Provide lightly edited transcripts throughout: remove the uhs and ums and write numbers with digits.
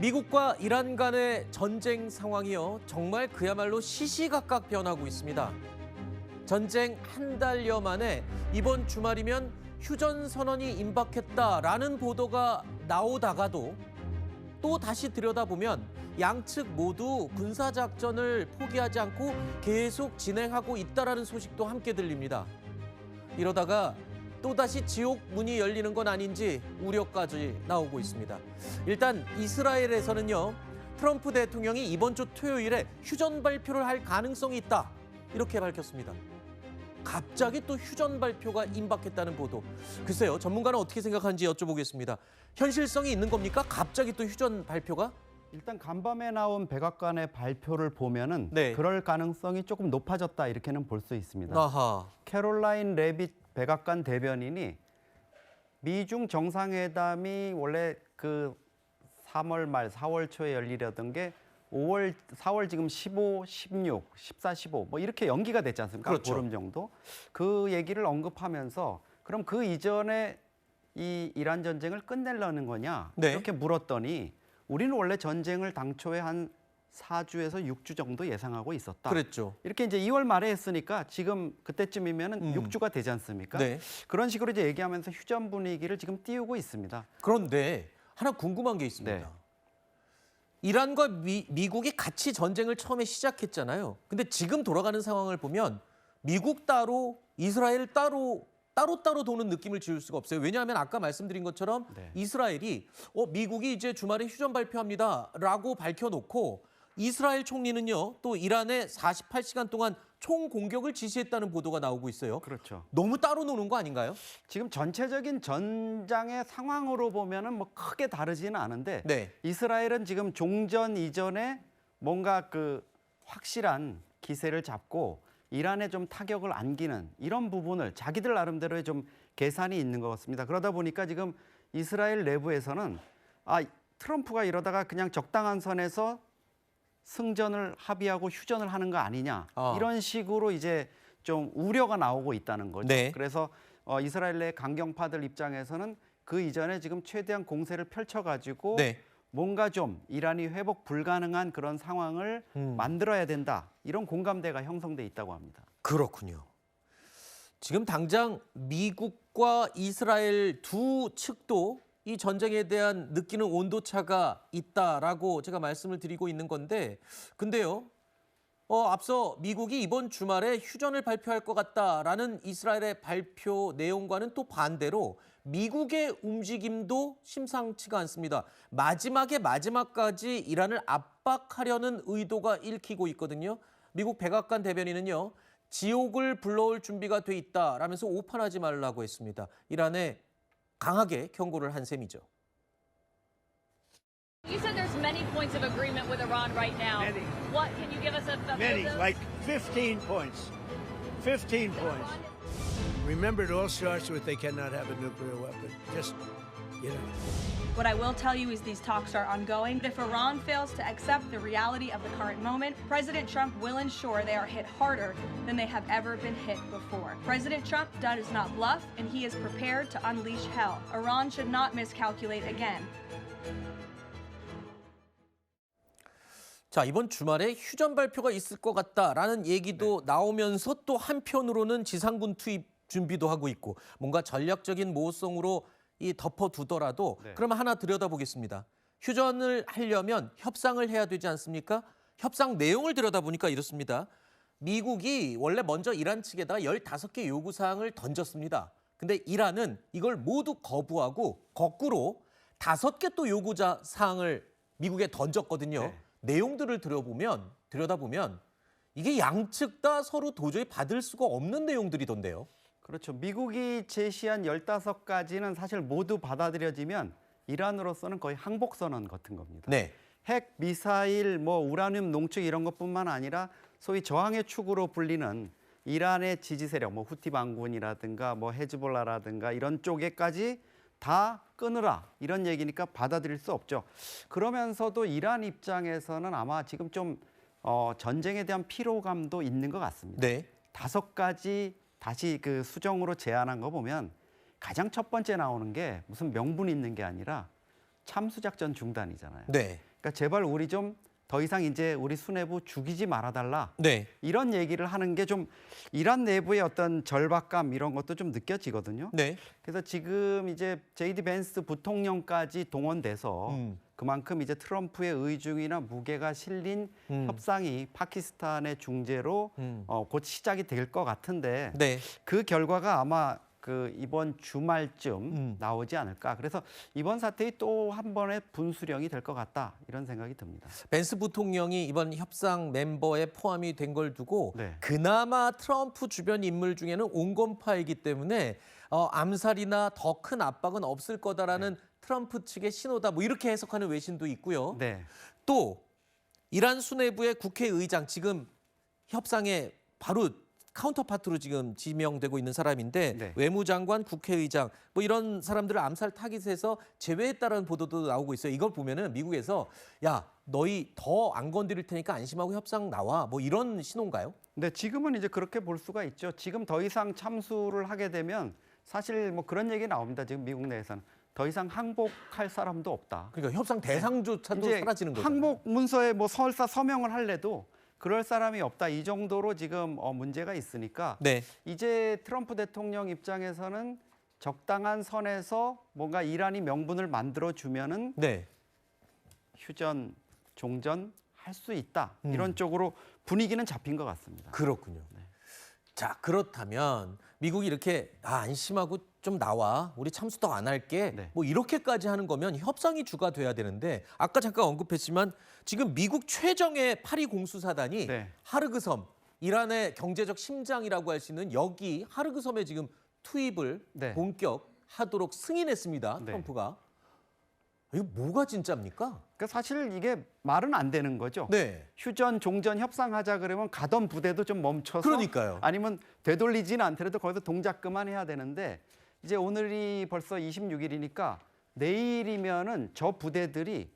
미국과 이란 간의 전쟁 상황이요. 정말 그야말로 시시각각 변하고 있습니다. 전쟁 한 달여 만에 이번 주말이면 휴전 선언이 임박했다라는 보도가 나오다가도 또 다시 들여다보면 양측 모두 군사작전을 포기하지 않고 계속 진행하고 있다라는 소식도 함께 들립니다. 이러다가 또다시 지옥 문이 열리는 건 아닌지 우려까지 나오고 있습니다. 일단 이스라엘에서는요, 트럼프 대통령이 이번 주 토요일에 휴전 발표를 할 가능성이 있다, 이렇게 밝혔습니다. 갑자기 또 휴전 발표가 임박했다는 보도. 글쎄요, 전문가는 어떻게 생각하는지 여쭤보겠습니다. 현실성이 있는 겁니까? 갑자기 또 휴전 발표가? 일단 간밤에 나온 백악관의 발표를 보면은 네. 그럴 가능성이 조금 높아졌다 이렇게는 볼 수 있습니다. 아하. 캐롤라인 레빗 백악관 대변인이 미중 정상회담이 원래 그 3월 말 4월 초에 열리려던 게 4월 지금 15, 16, 14, 15 뭐 이렇게 연기가 됐지 않습니까? 그렇죠. 보름 정도. 그 얘기를 언급하면서 그럼 그 이전에 이 이란 전쟁을 끝내려는 거냐? 네. 이렇게 물었더니 우리는 원래 전쟁을 당초에 한 4주에서 6주 정도 예상하고 있었다. 그랬죠. 이렇게 이제 2월 말에 했으니까 지금 그때쯤이면은 6주가 되지 않습니까? 네. 그런 식으로 이제 얘기하면서 휴전 분위기를 지금 띄우고 있습니다. 그런데 하나 궁금한 게 있습니다. 네. 이란과 미국이 같이 전쟁을 처음에 시작했잖아요. 근데 지금 돌아가는 상황을 보면 미국 따로, 이스라엘 따로 도는 느낌을 지울 수가 없어요. 왜냐하면 아까 말씀드린 것처럼 네. 이스라엘이 미국이 이제 주말에 휴전 발표합니다라고 밝혀놓고 이스라엘 총리는요, 또 이란에 48시간 동안 총 공격을 지시했다는 보도가 나오고 있어요. 그렇죠. 너무 따로 노는 거 아닌가요? 지금 전체적인 전장의 상황으로 보면은 뭐 크게 다르지는 않은데 네. 이스라엘은 지금 종전 이전에 뭔가 그 확실한 기세를 잡고 이란에 좀 타격을 안기는 이런 부분을 자기들 나름대로의 좀 계산이 있는 것 같습니다. 그러다 보니까 지금 이스라엘 내부에서는 트럼프가 이러다가 그냥 적당한 선에서 승전을 합의하고 휴전을 하는 거 아니냐 이런 식으로 이제 좀 우려가 나오고 있다는 거죠. 네. 그래서 이스라엘 내 강경파들 입장에서는 그 이전에 지금 최대한 공세를 펼쳐가지고 네. 뭔가 좀 이란이 회복 불가능한 그런 상황을 만들어야 된다. 이런 공감대가 형성돼 있다고 합니다. 그렇군요. 지금 당장 미국과 이스라엘 두 측도 이 전쟁에 대한 느끼는 온도차가 있다라고 제가 말씀을 드리고 있는 건데, 근데요, 앞서 미국이 이번 주말에 휴전을 발표할 것 같다라는 이스라엘의 발표 내용과는 또 반대로 미국의 움직임도 심상치가 않습니다. 마지막까지 이란을 압박하려는 의도가 읽히고 있거든요. 미국 백악관 대변인은요, 지옥을 불러올 준비가 돼 있다라면서 오판하지 말라고 했습니다. 이란에 강하게 경고를 한 셈이죠. You said there's many points of agreement with Iran right now. Many. What can you give us a Many, like 15 points. 15 points. Remember, it all starts with they cannot have a nuclear weapon. Just, you know. What I will tell you is these talks are ongoing. If Iran fails to accept the reality of the current moment, President Trump will ensure they are hit harder than they have ever been hit before. President Trump does not bluff, and he is prepared to unleash hell. Iran should not miscalculate again. 자, 이번 주말에 휴전 발표가 있을 것 같다라는 얘기도 나오면서 또 한편으로는 지상군 투입 준비도 하고 있고 뭔가 전략적인 모호성으로 덮어두더라도 그러면 하나 들여다보겠습니다. 휴전을 하려면 협상을 해야 되지 않습니까? 협상 내용을 들여다보니까 이렇습니다. 미국이 원래 먼저 이란 측에다가 15개 요구사항을 던졌습니다. 근데 이란은 이걸 모두 거부하고 거꾸로 5개 또 요구사항을 미국에 던졌거든요. 네. 내용들을 들여다보면 이게 양측 다 서로 도저히 받을 수가 없는 내용들이던데요. 그렇죠. 미국이 제시한 15가지는 사실 모두 받아들여지면 이란으로서는 거의 항복선언 같은 겁니다. 네. 핵, 미사일, 우라늄 농축 이런 것뿐만 아니라 소위 저항의 축으로 불리는 이란의 지지 세력, 후티 반군이라든가 헤즈볼라라든가 이런 쪽에까지 다 끊으라 이런 얘기니까 받아들일 수 없죠. 그러면서도 이란 입장에서는 아마 지금 좀 전쟁에 대한 피로감도 있는 것 같습니다. 네. 5가지 다시 그 수정으로 제안한 거 보면 가장 첫 번째 나오는 게 무슨 명분 있는 게 아니라 참수작전 중단이잖아요. 네. 그러니까 제발 우리 좀 더 이상 이제 우리 수뇌부 죽이지 말아달라. 네. 이런 얘기를 하는 게 좀 이란 내부의 어떤 절박감 이런 것도 좀 느껴지거든요. 네. 그래서 지금 이제 제이디 벤스 부통령까지 동원돼서 그만큼 이제 트럼프의 의중이나 무게가 실린 협상이 파키스탄의 중재로 곧 시작이 될 것 같은데 네. 그 결과가 아마 그 이번 주말쯤 나오지 않을까. 그래서 이번 사태의 또 한 번의 분수령이 될 것 같다. 이런 생각이 듭니다. 벤스 부통령이 이번 협상 멤버에 포함이 된 걸 두고 네. 그나마 트럼프 주변 인물 중에는 온건파이기 때문에 암살이나 더 큰 압박은 없을 거다라는 트럼프 측의 신호다. 뭐 이렇게 해석하는 외신도 있고요. 네. 또 이란 수뇌부의 국회의장 지금 협상에 바로 카운터파트로 지금 지명되고 있는 사람인데 네. 외무장관, 국회의장 뭐 이런 사람들을 암살 타깃에서 제외했다라는 보도도 나오고 있어요. 이걸 보면은 미국에서 야 너희 더 안 건드릴 테니까 안심하고 협상 나와 뭐 이런 신호인가요? 네, 지금은 이제 그렇게 볼 수가 있죠. 지금 더 이상 참수를 하게 되면 사실 뭐 그런 얘기 나옵니다. 지금 미국 내에서는 더 이상 항복할 사람도 없다. 그러니까 협상 대상조차도 이제 사라지는 거죠. 항복 문서에 뭐 설사 서명을 할래도 그럴 사람이 없다. 이 정도로 지금 문제가 있으니까 네. 이제 트럼프 대통령 입장에서는 적당한 선에서 뭔가 이란이 명분을 만들어 주면은 네. 휴전, 종전 할 수 있다. 이런 쪽으로 분위기는 잡힌 것 같습니다. 그렇군요. 자, 그렇다면 미국이 이렇게 안심하고 좀 나와. 우리 참수 더 안 할게. 네. 뭐 이렇게까지 하는 거면 협상이 주가 돼야 되는데 아까 잠깐 언급했지만 지금 미국 최정예 파리 공수사단이 네. 하르그 섬, 이란의 경제적 심장이라고 할 수 있는 여기 하르그 섬에 지금 투입을 네. 본격하도록 승인했습니다. 네. 트럼프가. 이거 뭐가 진짜입니까? 그러니까 사실 이게 말은 안 되는 거죠. 네. 휴전, 종전 협상하자 그러면 가던 부대도 좀 멈춰서 그러니까요. 아니면 되돌리지는 않더라도 거기서 동작 그만해야 되는데 이제 오늘이 벌써 26일이니까 내일이면은 저 부대들이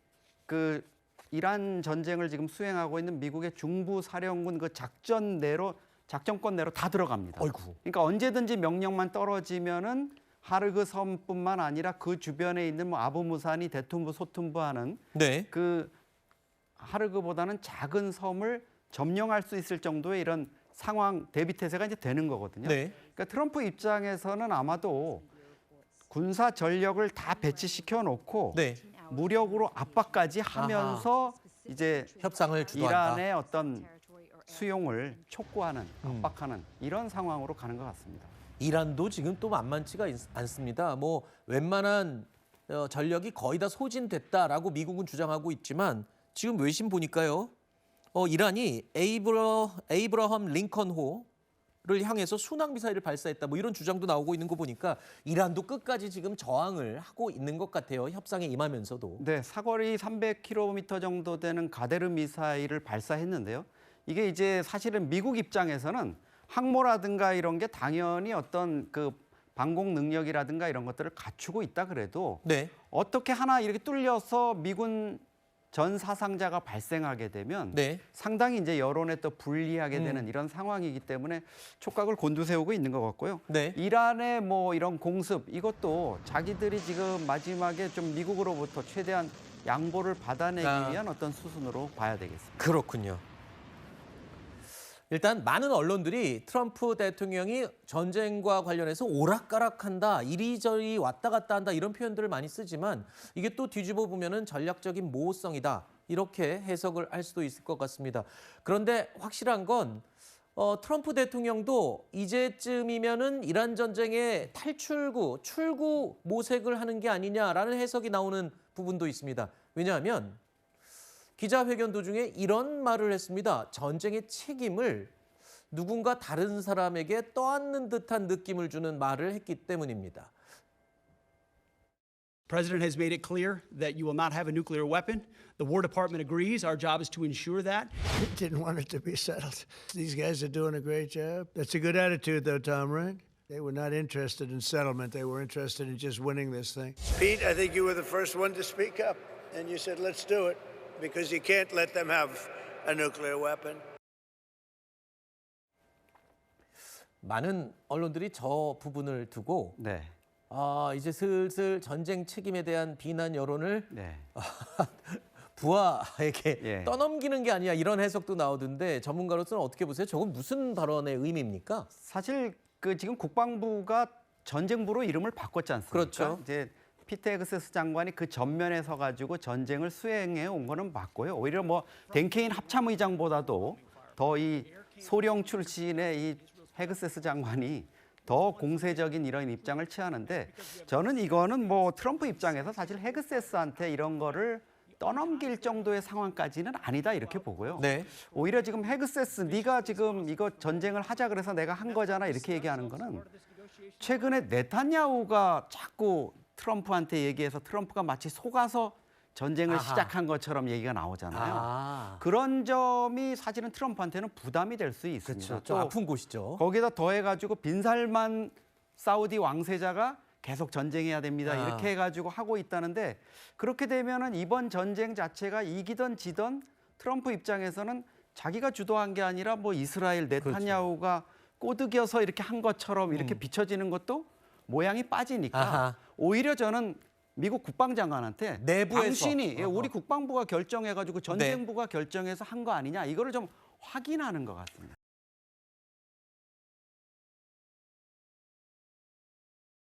그 이란 전쟁을 지금 수행하고 있는 미국의 중부 사령군 그 작전권 내로 다 들어갑니다. 어이구. 그러니까 언제든지 명령만 떨어지면은 하르그 섬뿐만 아니라 그 주변에 있는 뭐 아부무산이 대툰부 소툰부 하는 네. 그 하르그보다는 작은 섬을 점령할 수 있을 정도의 이런 상황 대비 태세가 이제 되는 거거든요. 네. 그러니까 트럼프 입장에서는 아마도 군사 전력을 다 배치시켜 놓고 네. 무력으로 압박까지 하면서 이제 협상을 주도한다. 이란의 어떤 수용을 촉구하는 압박하는 이런 상황으로 가는 것 같습니다. 이란도 지금 또 만만치가 않습니다. 뭐 웬만한 전력이 거의 다 소진됐다라고 미국은 주장하고 있지만 지금 외신 보니까요. 이란이 에이브러함 링컨호를 향해서 순항 미사일을 발사했다. 뭐 이런 주장도 나오고 있는 거 보니까 이란도 끝까지 지금 저항을 하고 있는 것 같아요. 협상에 임하면서도. 네, 사거리 300km 정도 되는 가데르 미사일을 발사했는데요. 이게 이제 사실은 미국 입장에서는 항모라든가 이런 게 당연히 어떤 그 방공 능력이라든가 이런 것들을 갖추고 있다 그래도 네. 어떻게 하나 이렇게 뚫려서 미군 전 사상자가 발생하게 되면 네. 상당히 이제 여론에 또 불리하게 되는 이런 상황이기 때문에 촉각을 곤두세우고 있는 것 같고요. 네. 이란의 뭐 이런 공습 이것도 자기들이 지금 마지막에 좀 미국으로부터 최대한 양보를 받아내기 위한 어떤 수순으로 봐야 되겠습니다. 그렇군요. 일단 많은 언론들이 트럼프 대통령이 전쟁과 관련해서 오락가락한다, 이리저리 왔다 갔다 한다 이런 표현들을 많이 쓰지만 이게 또 뒤집어 보면은 전략적인 모호성이다 이렇게 해석을 할 수도 있을 것 같습니다. 그런데 확실한 건 트럼프 대통령도 이제쯤이면은 이란 전쟁의 출구 모색을 하는 게 아니냐라는 해석이 나오는 부분도 있습니다. 왜냐하면 기자회견 도중에 이런 말을 했습니다. 전쟁의 책임을 누군가 다른 사람에게 떠안는 듯한 느낌을 주는 말을 했기 때문입니다. President has made it clear that you will not have a nuclear weapon. The War Department agrees. Our job is to ensure that. Didn't want it to be settled. These guys are doing a great job. That's a good attitude, though, Tom, right? They were not interested in settlement. They were interested in just winning this thing. Pete, I think you were the first one to speak up, and you said, let's do it, because you can't let them have a nuclear weapon. 많은 언론들이 저 부분을 두고 네. 이제 슬슬 전쟁 책임에 대한 비난 여론을 네. 부하에게 예. 떠넘기는 게 아니야 이런 해석도 나오던데 전문가로서는 어떻게 보세요? 저건 무슨 발언의 의미입니까? 사실 그 지금 국방부가 전쟁부로 이름을 바꿨지 않습니까? 그렇죠. 이제 피트 헤그세스 장관이 그 전면에 서 가지고 전쟁을 수행해 온 거는 맞고요. 오히려 뭐 댄케인 합참의장보다도 더 이 소령 출신의 이 헤그세스 장관이 더 공세적인 이런 입장을 취하는데 저는 이거는 뭐 트럼프 입장에서 사실 헤그세스한테 이런 거를 떠넘길 정도의 상황까지는 아니다 이렇게 보고요. 네. 오히려 지금 헤그세스 네가 지금 이거 전쟁을 하자 그래서 내가 한 거잖아 이렇게 얘기하는 거는 최근에 네타냐후가 자꾸 트럼프한테 얘기해서 트럼프가 마치 속아서 전쟁을 아하. 시작한 것처럼 얘기가 나오잖아요. 아, 그런 점이 사실은 트럼프한테는 부담이 될 수 있습니다. 그렇죠. 좀 아픈 곳이죠. 거기다 더해가지고 빈살만 사우디 왕세자가 계속 전쟁해야 됩니다. 아. 이렇게 해가지고 하고 있다는데 그렇게 되면은 이번 전쟁 자체가 이기던 지던 트럼프 입장에서는 자기가 주도한 게 아니라 뭐 이스라엘 네타냐후가 꼬드겨서 이렇게 한 것처럼 이렇게 비춰지는 것도 모양이 빠지니까 아하. 오히려 저는 미국 국방장관한테 내부에서. 당신이 어허. 우리 국방부가 결정해가지고 전쟁부가 결정해서 한 거 아니냐 이거를 좀 확인하는 것 같습니다.